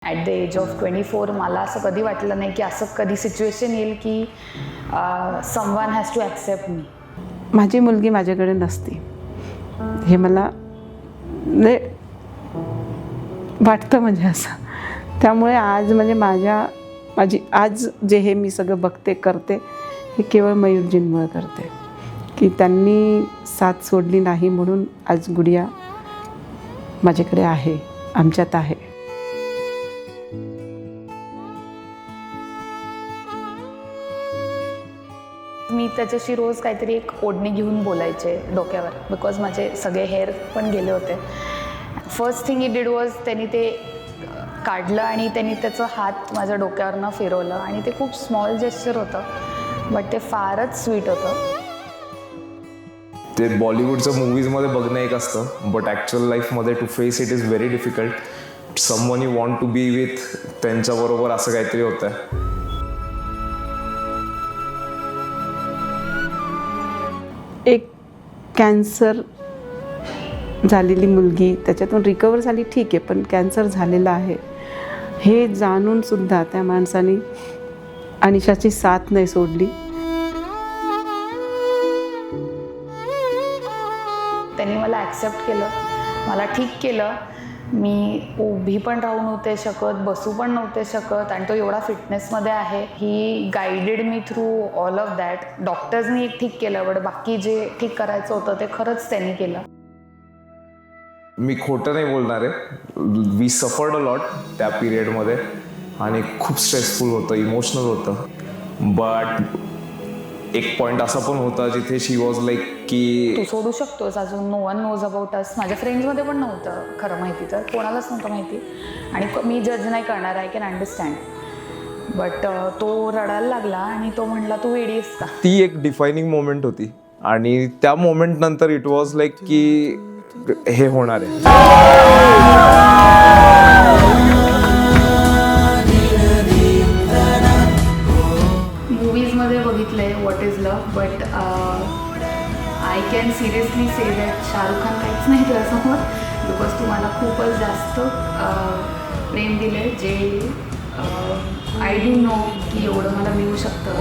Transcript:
At the age of 24 मला असं कधी वाटलं नाही की असं कधी सिच्युएशन येईल की समवन हॅज टू ॲक्सेप्ट मी. माझी मुलगी माझ्याकडे नसती हे मला वाटतं म्हणजे असं. त्यामुळे आज म्हणजे माझी आज जे हे मी सगळं बघते करते हे केवळ मयूरजींमुळे करते की त्यांनी साथ सोडली नाही म्हणून आज गुडिया माझ्याकडे आहे, आमच्यात आहे. मी त्याच्याशी रोज काहीतरी एक ओढणी घेऊन बोलायचे डोक्यावर, बिकॉज माझे सगळे हेअर पण गेले होते. First thing he did was त्यांनी ते काढलं आणि त्यांनी त्याचं हात माझ्या डोक्यावरनं फिरवलं आणि ते खूप स्मॉल जेस्चर होतं, बट ते फारच स्वीट होतं. ते बॉलिवूडचं मूवीजमध्ये बघणं एक असतं, बट ॲक्च्युअल लाईफमध्ये to face it is very difficult. Someone you want to be with त्यांच्याबरोबर असं काहीतरी होतं. एक कॅन्सर झालेली मुलगी त्याच्यातून रिकवर झाली ठीक आहे, पण कॅन्सर झालेला आहे हे जाणूनसुद्धा त्या माणसाने अनिशाची साथ नाही सोडली. त्यांनी मला ॲक्सेप्ट केलं, मला ठीक केलं. मी उभी पण राहू नव्हते शकत, बसू पण नव्हते शकत, आणि तो एवढा फिटनेसमध्ये आहे. ही guided me through all of that. डॉक्टर्सनी एक ठीक केलं, बट बाकी जे ठीक करायचं होतं ते खरंच त्यांनी केलं. मी खोटं नाही बोलणार आहे, वी सफर्ड अ लॉट त्या पिरियडमध्ये आणि खूप स्ट्रेसफुल होतं, इमोशनल होतं. बट एक पॉईंट असा पण होता जिथे शी वॉज लाईक की तू सोडू शकतोस, अजून no one knows about us. माझ्या फ्रेंड्समध्ये पण नव्हतं खरं माहिती, तर कोणालाच नव्हतं माहिती. आणि मी जज नाही करणार, आय कॅन अंडरस्टँड. बट तो रडायला लागला आणि तो म्हणला तू वेडी आहेस का. ती एक डिफायनिंग मोमेंट होती आणि त्या मोमेंट नंतर इट वॉज लाईक की हे होणार आहे. मूवीजमध्ये बघितलंय what is love, but I can seriously say that Shahrukh Khan काहीच नाही तुझ्यासमोर, बिकॉज तू मला खूपच जास्त प्रेम दिलं, जे आय डू नो की एवढं मला मिळू शकतं.